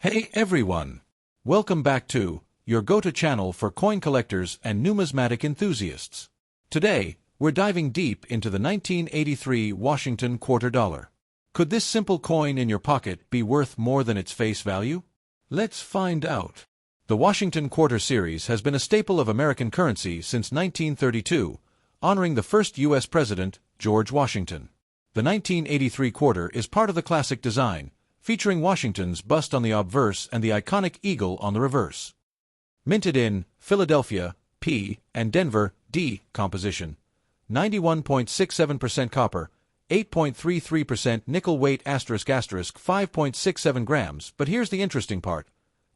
Hey everyone! Welcome back to your go-to channel for coin collectors and numismatic enthusiasts. Today, we're diving deep into the 1983 Washington quarter dollar. Could this simple coin in your pocket be worth more than its face value? Let's find out. The Washington Quarter series has been a staple of American currency since 1932, honoring the first U.S. President, George Washington. The 1983 quarter is part of the classic design, featuring Washington's bust on the obverse and the iconic eagle on the reverse. Minted in Philadelphia, P, and Denver, D, composition. 91.67% copper, 8.33% nickel weight ***, 5.67 grams, but here's the interesting part.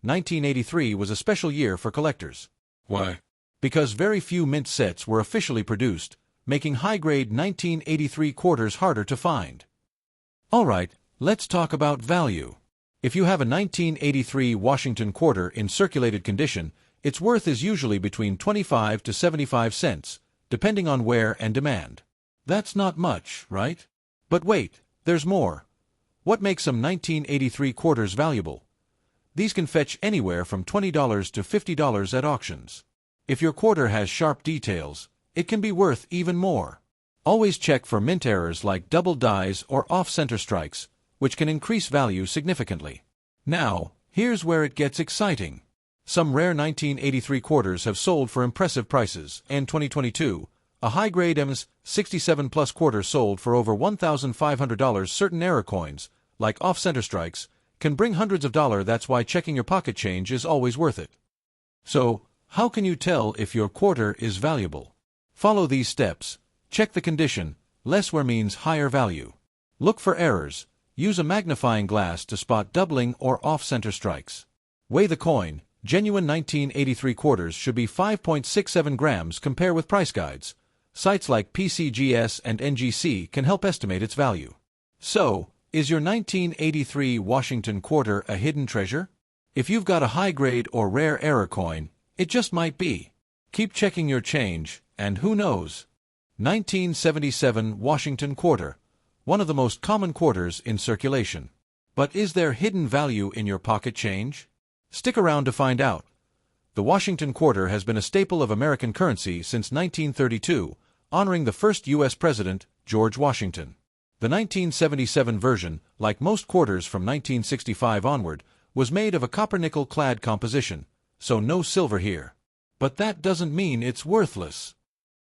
1983 was a special year for collectors. Why? Because very few mint sets were officially produced, making high-grade 1983 quarters harder to find. Alright, let's talk about value. If you have a 1983 Washington quarter in circulated condition, its worth is usually between 25 to 75 cents, depending on wear and demand. That's not much, right? But wait, there's more. What makes some 1983 quarters valuable? These can fetch anywhere from $20 to $50 at auctions. If your quarter has sharp details, it can be worth even more. Always check for mint errors like double dies or off-center strikes, which can increase value significantly. Now, here's where it gets exciting. Some rare 1983 quarters have sold for impressive prices. In 2022, a high-grade MS67 Plus quarter sold for over $1,500. Certain error coins, like off-center strikes, can bring hundreds of dollars. That's why checking your pocket change is always worth it. So, how can you tell if your quarter is valuable? Follow these steps. Check the condition. Less wear means higher value. Look for errors. Use a magnifying glass to spot doubling or off-center strikes. Weigh the coin. Genuine 1983 quarters should be 5.67 grams. Compare with price guides. Sites like PCGS and NGC can help estimate its value. So, is your 1983 Washington quarter a hidden treasure? If you've got a high-grade or rare error coin, it just might be. Keep checking your change, and who knows? 1977 Washington quarter, one of the most common quarters in circulation. But is there hidden value in your pocket change? Stick around to find out. The Washington quarter has been a staple of American currency since 1932, honoring the first U.S. President, George Washington. The 1977 version, like most quarters from 1965 onward, was made of a copper-nickel clad composition, so no silver here. But that doesn't mean it's worthless.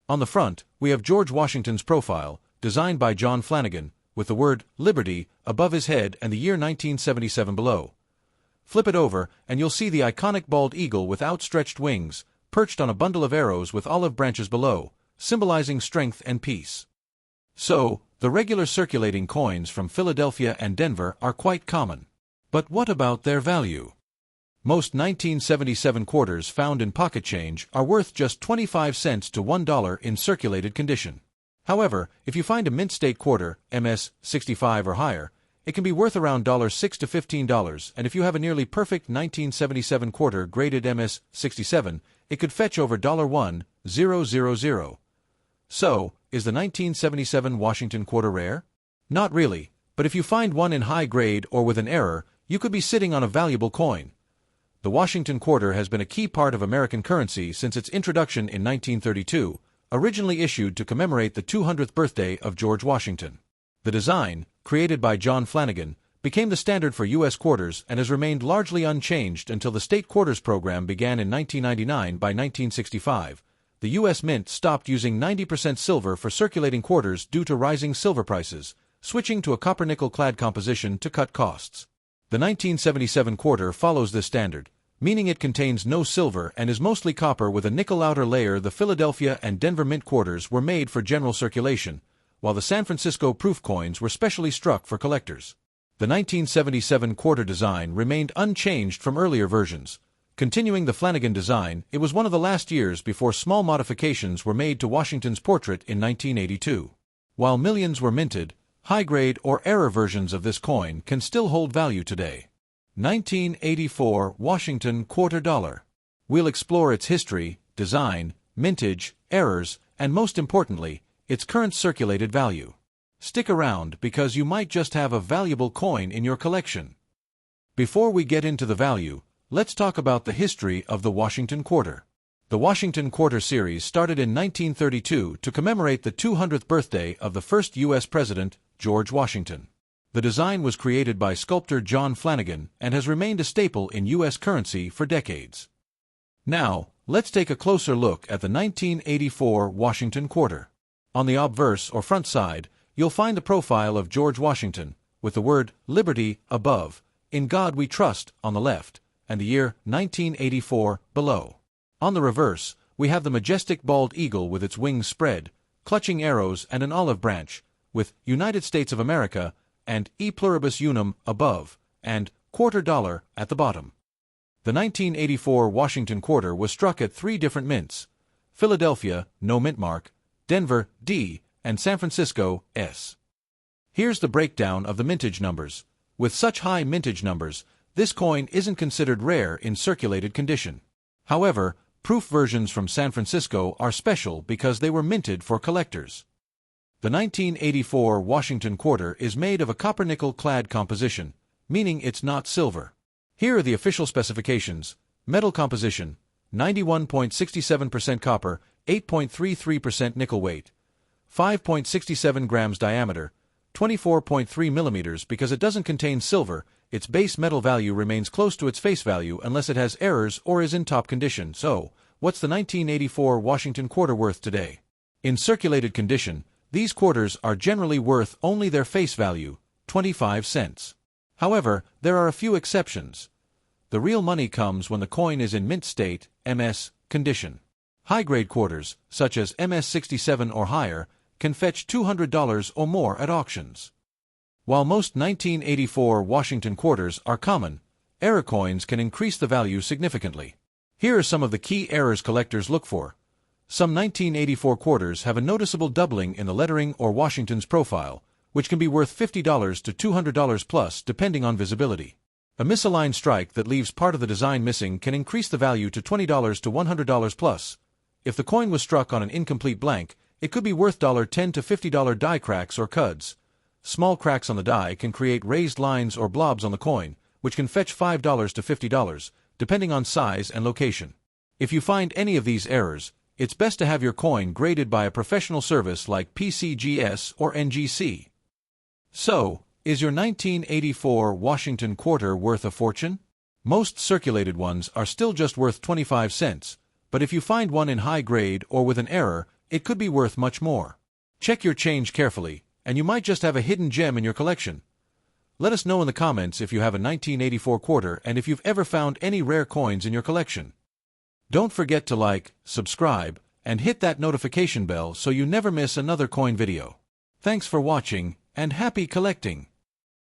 On the front, we have George Washington's profile, designed by John Flanagan, with the word Liberty above his head and the year 1977 below. Flip it over, and you'll see the iconic bald eagle with outstretched wings, perched on a bundle of arrows with olive branches below, symbolizing strength and peace. So, the regular circulating coins from Philadelphia and Denver are quite common. But what about their value? Most 1977 quarters found in pocket change are worth just 25 cents to $1 in circulated condition. However, if you find a mint state quarter, MS65 or higher, it can be worth around $6 to $15, and if you have a nearly perfect 1977 quarter graded MS67, it could fetch over $1,000. So, is the 1977 Washington quarter rare? Not really, but if you find one in high grade or with an error, you could be sitting on a valuable coin. The Washington quarter has been a key part of American currency since its introduction in 1932, originally issued to commemorate the 200th birthday of George Washington. The design, created by John Flanagan, became the standard for U.S. quarters and has remained largely unchanged until the state quarters program began in 1999. By 1965, the U.S. Mint stopped using 90% silver for circulating quarters due to rising silver prices, switching to a copper-nickel clad composition to cut costs. The 1977 quarter follows this standard, meaning it contains no silver and is mostly copper with a nickel outer layer. The Philadelphia and Denver Mint quarters were made for general circulation, while the San Francisco proof coins were specially struck for collectors. The 1977 quarter design remained unchanged from earlier versions. Continuing the Flanagan design, it was one of the last years before small modifications were made to Washington's portrait in 1982. While millions were minted, high-grade or error versions of this coin can still hold value today. 1984 Washington quarter dollar. We'll explore its history, design, mintage, errors, and most importantly, its current circulated value. Stick around because you might just have a valuable coin in your collection. Before we get into the value, let's talk about the history of the Washington Quarter. The Washington Quarter series started in 1932 to commemorate the 200th birthday of the first U.S. President, George Washington. The design was created by sculptor John Flanagan and has remained a staple in U.S. currency for decades. Now, let's take a closer look at the 1984 Washington Quarter. On the obverse or front side, you'll find the profile of George Washington, with the word Liberty above, In God We Trust on the left, and the year 1984 below. On the reverse, we have the majestic bald eagle with its wings spread, clutching arrows and an olive branch, with United States of America and E Pluribus Unum above, and $quarter at the bottom. The 1984 Washington Quarter was struck at 3 different mints: Philadelphia, no mint mark, Denver, D, and San Francisco, S. Here's the breakdown of the mintage numbers. With such high mintage numbers, this coin isn't considered rare in circulated condition. However, proof versions from San Francisco are special because they were minted for collectors. The 1984 Washington Quarter is made of a copper-nickel clad composition, meaning it's not silver. Here are the official specifications: metal composition, 91.67% copper, 8.33% nickel weight, 5.67 grams diameter, 24.3 millimeters. Because it doesn't contain silver, its base metal value remains close to its face value unless it has errors or is in top condition. So, what's the 1984 Washington Quarter worth today? In circulated condition, these quarters are generally worth only their face value, 25 cents. However, there are a few exceptions. The real money comes when the coin is in mint state, MS, condition. High-grade quarters, such as MS-67 or higher, can fetch $200 or more at auctions. While most 1984 Washington Quarters are common, error coins can increase the value significantly. Here are some of the key errors collectors look for. Some 1984 quarters have a noticeable doubling in the lettering or Washington's profile, which can be worth $50 to $200 plus depending on visibility. A misaligned strike that leaves part of the design missing can increase the value to $20 to $100 plus. If the coin was struck on an incomplete blank, it could be worth $10 to $50 die cracks or cuds. Small cracks on the die can create raised lines or blobs on the coin, which can fetch $5 to $50, depending on size and location. If you find any of these errors, it's best to have your coin graded by a professional service like PCGS or NGC. So, is your 1984 Washington Quarter worth a fortune? Most circulated ones are still just worth 25 cents, but if you find one in high grade or with an error, it could be worth much more. Check your change carefully, and you might just have a hidden gem in your collection. Let us know in the comments if you have a 1984 quarter and if you've ever found any rare coins in your collection. Don't forget to like, subscribe, and hit that notification bell so you never miss another coin video. Thanks for watching, and happy collecting!